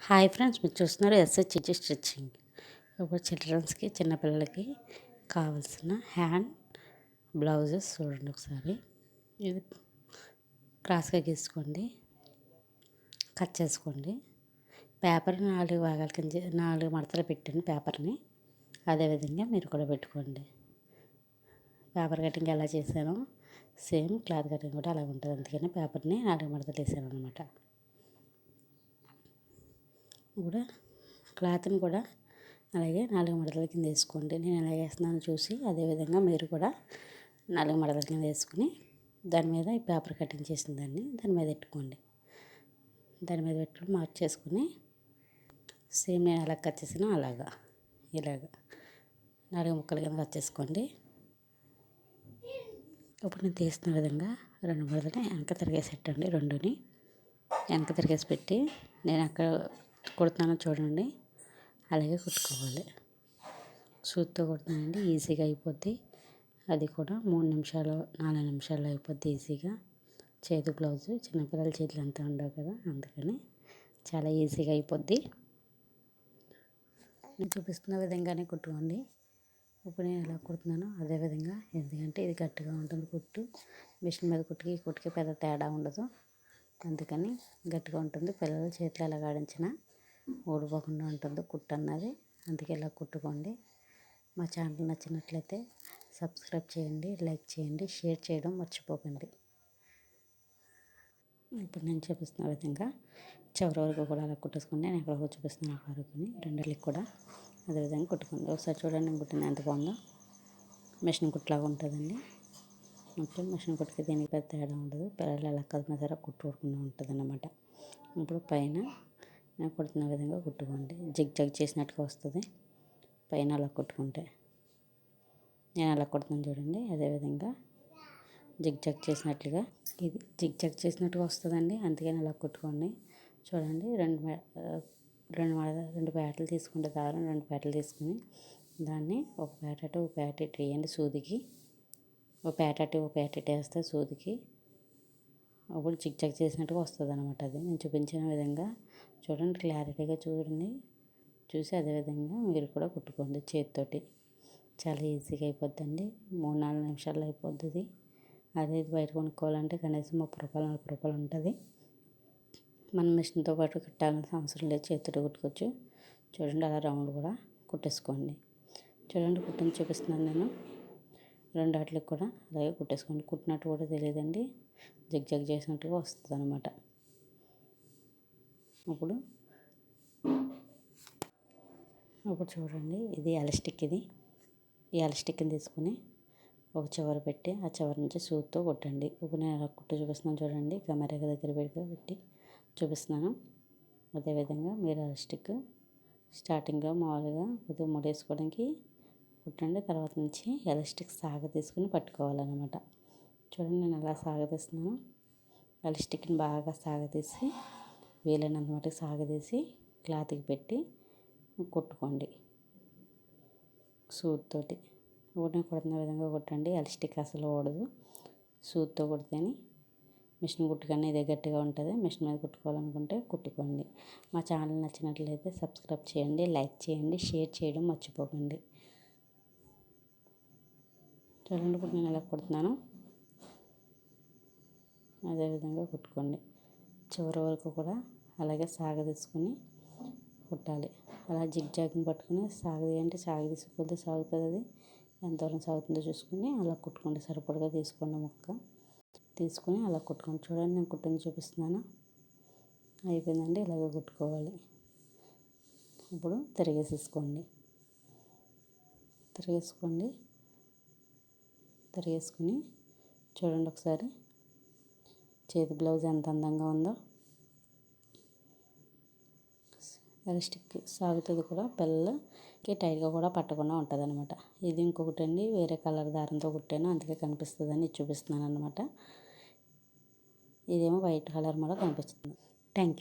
Hi friends, మీరు చూస్తున్నారు SS చిచి స్టిచ్చింగ్. ఇప్పుడు చిల్డ్రన్స్కి చిన్నపిల్లలకి కావాల్సిన హ్యాండ్ బ్లౌజెస్ చూడండి ఒకసారి. ఇది క్రాస్గా గీసుకోండి, కట్ చేసుకోండి. పేపర్ 4 భాగాల కింద 4 మడతలు పెట్టండి పేపర్ని. అదేవిధంగా మీరు కూడా పెట్టుకోండి. పేపర్ కటింగ్ ఎలా చేశానో సేమ్ క్లాత్ కటింగ్ కూడా అలాగ ఉంటుంది. అందుకని పేపర్ని 4 మడతలు వేసాను అనమాట. కూడా క్లాత్ని కూడా అలాగే 4 మడతల కింద వేసుకోండి. నేను ఎలా వేస్తున్నానో చూసి అదేవిధంగా మీరు కూడా 4 మడతల కింద వేసుకుని దాని మీద ఈ పేపర్ కటింగ్ చేసిన దాని మీద పెట్టుకోండి. దాని మీద పెట్టుకుని మార్క్ చేసుకుని సేమ్ నేను ఎలా కట్ చేసానో ఇలాగ 4 ముక్కల కింద కట్ చేసుకోండి. ఇప్పుడు నేను తీస్తున్న విధంగా 2 మడతలు వెనక తిరిగేసి పెట్టండి. 2ని వెనక తిరిగేసి పెట్టి నేను అక్కడ కుడుతున్నానో చూడండి, అలాగే కుట్టుకోవాలి. సూత్తో కుడుతున్నానండి, ఈజీగా అయిపోద్ది. అది కూడా 3 నిమిషాలు 4 నిమిషాల్లో అయిపోద్ది ఈజీగా. చేతి బ్లౌజు చిన్నపిల్లల చేతులు అంతా ఉండవు కదా, అందుకని చాలా ఈజీగా అయిపోద్ది. నేను చూపిస్తున్న విధంగానే కుట్టుకోండి. ఇప్పుడు నేను ఎలా కుడుతున్నానో అదేవిధంగా, ఎందుకంటే ఇది గట్టిగా ఉంటుంది కుట్టు. మిషన్ మీద కుట్టుకి పెద్ద తేడా ఉండదు, అందుకని గట్టిగా ఉంటుంది. పిల్లల చేతులు ఎలా ఆడించినా ఊడిపోకుండా ఉంటుంది కుట్టు అన్నది. అందుకే ఇలా కుట్టుకోండి. మా ఛానల్ నచ్చినట్లయితే సబ్స్క్రైబ్ చేయండి, లైక్ చేయండి, షేర్ చేయడం మర్చిపోకండి. ఇప్పుడు నేను చూపిస్తున్న విధంగా చివరి వరకు కూడా అలా కుట్టేసుకోండి. నేను ఎక్కడ చూపిస్తున్నాను అక్కడ వరకుని రెండుకి కూడా అదేవిధంగా కుట్టుకోండి. ఒకసారి చూడండి నేను కుట్టింది ఎంత బాగుందో. మిషన్ కుట్లాగా ఉంటుందండి. మొత్తం మిషన్ కుట్టుకి దీనికి పెద్ద తేడా ఉండదు. పిల్లలు ఎలా కలిపినా సరే కుట్టుకోకుండా ఉంటుంది అన్నమాట. ఇప్పుడు పైన నేను కుడుతున్న విధంగా కుట్టుకోండి. జిగ్ చేసినట్టుగా వస్తుంది పైన అలా కుట్టుకుంటే. నేను అలా కుడుతున్నాను చూడండి, అదేవిధంగా జిగ్ చేసినట్లుగా ఇది జిగ్ చేసినట్టుగా వస్తుందండి. అందుకని అలా కుట్టుకోండి. చూడండి, రెండు పేటలు తీసుకుంటే దారం 2 పేటలు తీసుకుని దాన్ని ఒక పేట అటు ఒక పేట ఇటు వేయండి సూదికి. ఒక పేట అటు ఒక పేట ఇటు వేస్తే సూదికి అప్పుడు జిగ్ చేసినట్టుగా వస్తుంది అనమాట. అది నేను చూపించిన విధంగా చూడండి, క్లారిటీగా చూడండి. చూసి అదేవిధంగా మీరు కూడా కుట్టుకోండి చేతితోటి. చాలా ఈజీగా అయిపోద్దండి. 3-4 నిమిషాల్లో అయిపోద్ది. అదే బయట కొనుక్కోవాలంటే కనీసం 30 రూపాయలు 40 రూపాయలు ఉంటుంది. మనం మిషన్తో పాటు కుట్టాల్సిన అవసరం లేదు, చేతితో కుట్టుకోవచ్చు. చూడండి, అలా రౌండ్ కూడా కుట్టేసుకోండి. చూడండి, కుట్టింది చూపిస్తున్నాను నేను. 2 వాటికి కూడా అలాగే కుట్టేసుకోండి. కుట్టినట్టు కూడా తెలియదండి, జిగ్ చేసినట్టుగా వస్తుంది అనమాట. ఇప్పుడు చూడండి, ఇది ఎలాస్టిక్. ఈ ఎలాస్టిక్ని తీసుకుని ఒక చివర పెట్టి ఆ చివరి నుంచి సూత్తో కుట్టండి. ఇప్పుడు నేను ఎలా కుట్టు చూపిస్తున్నాను చూడండి, కెమెరా దగ్గర పెట్టి చూపిస్తున్నాను. అదేవిధంగా మీరు ఎలాస్టిక్ స్టార్టింగ్లో మామూలుగా కొద్దిగా ముడేసుకోవడానికి కుట్టండి. తర్వాత నుంచి ఎలాస్టిక్ సాగ తీసుకుని పట్టుకోవాలన్నమాట. చూడండి, నేను ఎలా సాగదీస్తున్నాను. ఎలాస్టిక్ని బాగా సాగదీసి వీలైనంత మటుకు సాగదీసి క్లాత్కి పెట్టి కుట్టుకోండి సూత్తోటి. నేను కుడుతున్న విధంగా కుట్టండి. ఎలాస్టిక్ అసలు ఓడదు. సూత్తో కుడితేనే మిషన్ కుట్టుకన్నా ఇదే గట్టిగా ఉంటుంది. మిషన్ మీద కుట్టుకోవాలనుకుంటే కుట్టుకోండి. మా ఛానల్ నచ్చినట్లయితే సబ్స్క్రైబ్ చేయండి, లైక్ చేయండి, షేర్ చేయడం మర్చిపోకండి. చూడండి, ఇప్పుడు నేను ఎలా కుడుతున్నాను అదేవిధంగా కుట్టుకోండి. చివరి వరకు కూడా అలాగే సాగదీసుకుని కుట్టాలి. అలా జిగ్జాగ్ని పట్టుకుని సాగదీసి కొద్దిగా సాగుతుంది. అది ఎంత దూరం సాగుతుందో చూసుకుని అలా కుట్టుకోండి. సరిపడగా తీసుకోండి ముక్క తీసుకుని అలా కుట్టుకోండి. చూడండి, నేను కుట్టింది చూపిస్తున్నాను. అయిపోయిందండి, ఇలాగే కుట్టుకోవాలి. ఇప్పుడు తిరిగేసుకుని చూడండి ఒకసారి చేతి బ్లౌజ్ ఎంత అందంగా ఉందో. ఎలాస్టిక్ సాగుతుంది కూడా, పిల్లలకి టైట్గా కూడా పట్టకుండా ఉంటుంది అనమాట. ఇది ఇంకొకటి అండి, వేరే కలర్ దారంతో కుట్టాను, అందుకే కనిపిస్తుందని చూపిస్తున్నాను అనమాట. ఇదేమో వైట్ కలర్ కూడా కనిపిస్తుంది. Thank you.